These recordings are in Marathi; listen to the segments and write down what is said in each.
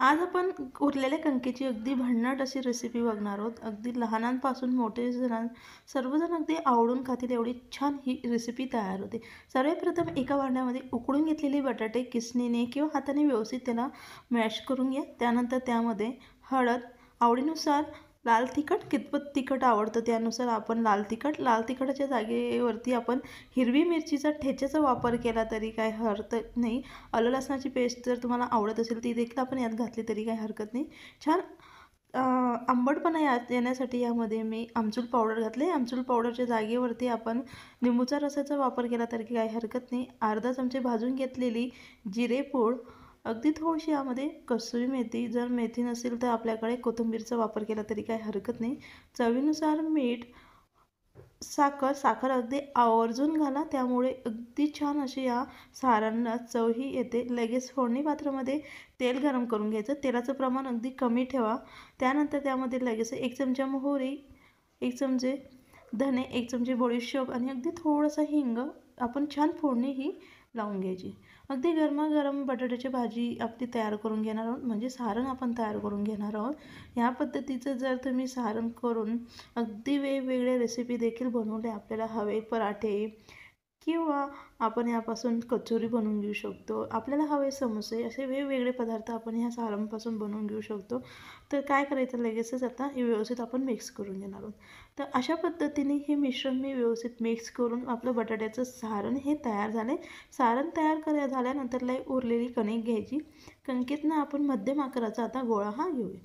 आज आपण उरलेल्या कणकेची अगदी भन्नाट अशी रेसिपी बघणार आहोत। अगदी लहानांपासून मोठे जण सर्वजण अगदी आवडून खातील एवढी छान ही रेसिपी तयार होते। सर्वप्रथम एका भांड्यामध्ये उकळून घेतलेले बटाटे किसणीने किंवा हाताने व्यवस्थित त्याला मॅश करून घ्या। त्यानंतर त्यामध्ये हळद, आवडीनुसार लाल तिखट, कितपत तिखट आवडतं त्यानुसार आपण लाल तिखटाच्या जागेवरती आपण हिरवी मिरचीचा ठेच्याचा वापर केला तरी काय हरकत नाही। आलं लसणाची पेस्ट जर तुम्हाला आवडत असेल ती देखील आपण यात घातली तरी काही हरकत नाही। छान आंबटपणा येण्यासाठी यामध्ये मी आमचूर पावडर घातले। आमचूर पावडरच्या जागेवरती आपण लिंबूचा रसाचा वापर केला तरी काही हरकत नाही। अर्धा चमचे भाजून घेतलेली जिरेपूड, अगदी थोडीशी यामध्ये कसुरी मेथी, जर मेथी नसेल तर आपल्याकडे कोथिंबीरचा वापर केला तरी काही हरकत नाही। चवीनुसार मीठ, साखर अगदी आवर्जून घाला, त्यामुळे अगदी छान अशी या सारांना चवही येते। लगेच फोडणी पात्रामध्ये तेल गरम करून घ्यायचं। तेलाचं प्रमाण अगदी कमी ठेवा। त्यानंतर त्यामध्ये लगेच 1 चमचा मोहरी, 1 चमचे धने, 1 चमचे बडीशेप आणि अगदी थोडासा हिंग आपण छान फोडणी ही लावून घ्यायची। अगदी गरमागरम बटाट्याची भाजी आपली तयार करून घेणार आहोत, म्हणजे सारण आपण तयार करून घेणार आहोत। ह्या पद्धतीचं जर तुम्ही सारण करून अगदी वेगवेगळे रेसिपी देखील बनवले, आपल्याला हवे पराठे किंवा आपण यापासून कचोरी बनवून घेऊ शकतो, आपल्याला हवे समोसे, असे वेगवेगळे पदार्थ आपण ह्या सारणापासून बनवून घेऊ शकतो। तर काय करायचं, लगेचच आता हे व्यवस्थित आपण मिक्स करून घेणार आहोत। तर अशा पद्धतीने हे मिश्रण मी व्यवस्थित मिक्स करून आपलं बटाट्याचं सारण हे तयार झाले। सारण तयार झाल्यानंतर उरलेली कणिक घ्यायची। कणकेतनं आपण मध्यम आकाराचा आता गोळा हा घेऊया।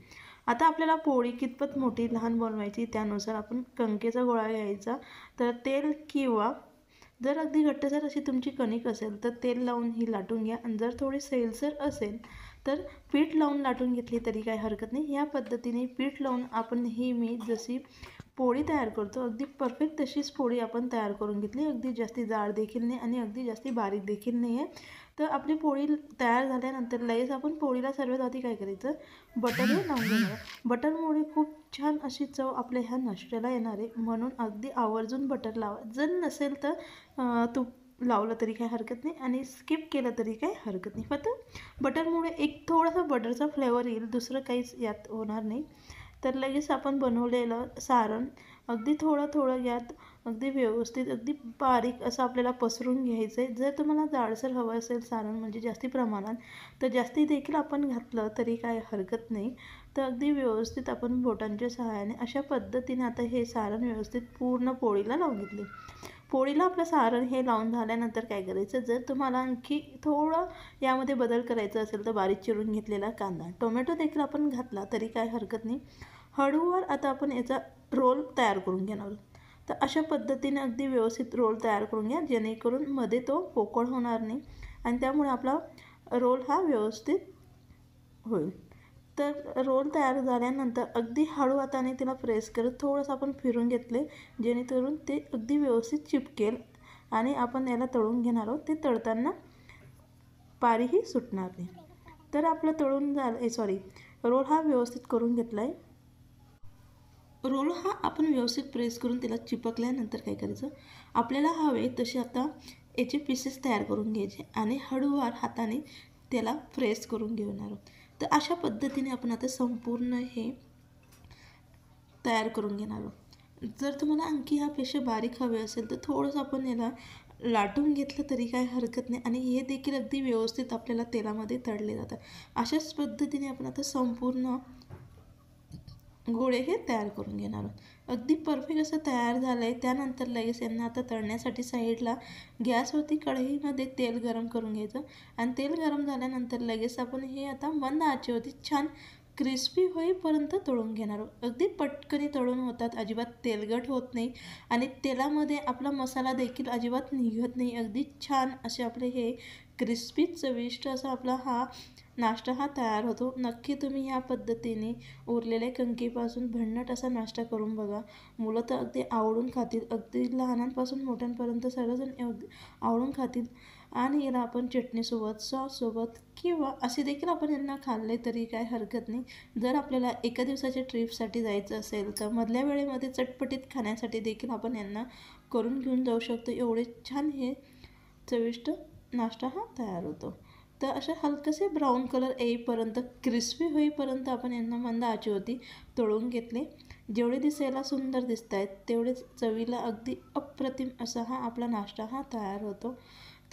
आता आपल्याला पोळी कितपत मोठी लहान बनवायची त्यानुसार आपण कणकेचा गोळा घ्यायचा। तर तेल किंवा जर अगदी घट्टसर अशी तुमची कणिक असेल तर तेल लावून ही लाटून घ्या, आणि जर थोडी सैलसर असेल तर पीठ लावून लाटून घेतली तरी काही हरकत नाही। या पद्धतीने पीठ लावून आपण ही मी जशी पोळी तयार करतो अगदी परफेक्ट तशीच पोळी आपण तयार करून घेतली। अगदी जास्ती जाड देखील नाही आणि अगदी जास्ती बारीक देखील नाही आहे। तर आपली पोळी तयार झाल्यानंतर लगेच आपण पोळीला सर्वात आधी काय करायचं, बटर हे लावून घेणार। बटरमुळे खूप छान अशी चव आपल्या ह्या नाश्त्याला येणार आहे, म्हणून अगदी आवर्जून बटर लावा। जर नसेल तर तूप लावलं तरी काही हरकत नाही आणि स्किप केलं तरी काही हरकत नाही। फक्त बटरमुळे एक थोडासा बटरचा फ्लेवर येईल, दुसरं काहीच यात होणार नाही। तर लगेच आपण बनवलेलं सारण अगदी थोडं यात अगदी व्यवस्थित अगदी बारीक असं आपल्याला पसरून घ्यायचं आहे। जर तुम्हाला जाडसर हवं असेल सारण, म्हणजे जास्ती प्रमाणात, तर जास्ती देखील आपण घातलं तरी काही हरकत नाही। तर अगदी व्यवस्थित आपण बोटांच्या सहाय्याने अशा पद्धतीने आता हे सारण व्यवस्थित पूर्ण पोळीला लावून घेतले। पोळीला आपलं सारण हे लावून झाल्यानंतर काय करायचं, जर तुम्हाला आणखी थोडं यामध्ये बदल करायचा असेल तर बारीक चिरून घेतलेला कांदा, टोमॅटो देखील आपण घातला तरी काही हरकत नाही। हळूवार आता आपण याचा रोल तयार करून घेणार आहोत। तर अशा पद्धतीने अगदी व्यवस्थित रोल तयार करून घ्या, जेणेकरून मध्ये तो पोकळ होणार नाही आणि त्यामुळे आपला रोल हा व्यवस्थित होईल। तर रोल तयार झाल्यानंतर अगदी हळू हाताने तिला प्रेस करत थोडंसं आपण फिरून घेतले, जेणेकरून ते अगदी व्यवस्थित चिपकेल आणि आपण याला तळून घेणार आहोत। ते तळताना पारीही सुटणार नाही। तर आपलं तळून रोल हा व्यवस्थित करून घेतला आहे। रोल हा आपण व्यवस्थित प्रेस करून त्याला चिपकल्यानंतर काय करायचं, आपल्याला हवे तसे आता याचे पीसेस तयार करून घ्यायचे आणि हळूवार हाताने त्याला प्रेस करून घेणार आहोत। तर अशा पद्धतीने आपण आता संपूर्ण हे तयार करून घेणार आहोत। जर तुम्हाला आणखी ह्यापेक्षा बारीक हवे असेल तर थोडंसं आपण याला लाटून घेतलं तरी काही हरकत नाही आणि हे देखील अगदी व्यवस्थित आपल्याला तेलामध्ये तळले जातात। अशाच पद्धतीने आपण आता संपूर्ण गोळे हे तयार करून घेणार आहोत। अगदी परफेक्ट असं तयार झालं आहे। त्यानंतर लगेच यांना आता तळण्यासाठी साईडला गॅसवरती कढईमध्ये तेल गरम करून घ्यायचं आणि तेल गरम झाल्यानंतर लगेच आपण हे आता मंद आचेवरती छान क्रिस्पी होईपर्यंत तळून घेणार आहोत। अगदी पटकन तळून होतात, अजिबात तेलकट होत नाही आणि तेलामध्ये आपला मसाला देखील अजिबात निघत नाही। अगदी छान असे आपले हे क्रिस्पी चविष्ट असा आपला हा नाश्ता हा तयार होतो। नक्की तुम्ही ह्या पद्धतीने उरलेल्या कणकेपासून भन्नाट असा नाश्ता करून बघा। मुलं तर अगदी आवडून खातील, अगदी लहानांपासून मोठ्यांपर्यंत सर्वजण आवडून खातील आणि याला आपण चटणीसोबत, सॉससोबत किंवा असे देखील आपण यांना खाल्ले तरी काही हरकत नाही। जर आपल्याला एका दिवसाच्या ट्रिपसाठी जायचं असेल तर मधल्या वेळेमध्ये चटपटीत खाण्यासाठी देखील आपण यांना करून घेऊन जाऊ शकतो। एवढे छान हे चविष्ट नाश्ता हा तयार होतो। तर असे हलकेसे ब्राऊन कलर येईपर्यंत, क्रिस्पी होईपर्यंत आपण यांना मंद आचेवरती तळून घेतले. जेवढे दिसायला सुंदर दिसत आहेत तेवढेच चवीला अगदी अप्रतिम असा हा आपला नाश्ता तयार होतो.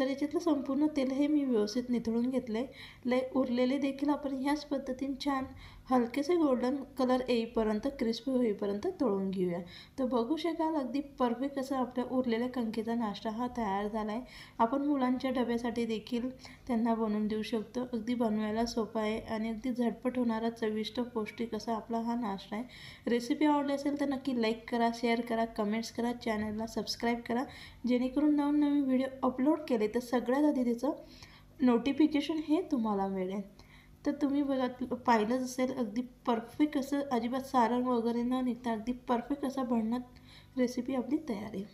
तर याच्यातलं संपूर्ण तेल हे मी व्यवस्थित निथळून घेतलं आहे. उरलेले देखील आपण ह्याच पद्धतीने छान हलकेसे गोल्डन कलर येईपर्यंत, क्रिस्पी होईपर्यंत तळून घेऊया. तर बघू शकाल अगदी परफेक्ट असा आपल्या उरलेल्या कणकेचा नाश्ता तयार झाला आहे. आपण मुलांच्या डब्यासाठी देखील त्यांना बनवून देऊ शकतो. अगदी बनवायला सोपा आहे आणि अगदी झटपट होणारा, चविष्ट, पौष्टिक असा आपला हा नाश्ता आहे. रेसिपी आवडली असेल तर नक्की लाईक करा, शेअर करा, कमेंट्स करा, चॅनलला सबस्क्राईब करा, जेणेकरून नवनवीन व्हिडिओ अपलोड केले तर सगळ्यात आधी त्याचं नोटिफिकेशन हे तुम्हाला मिळेल. तर तुम्ही पाहिलंच असेल अगदी परफेक्ट असं, अजिबात सारण वगैरे न निघता अगदी परफेक्ट असा भन्नाट रेसिपी आपली तयार आहे.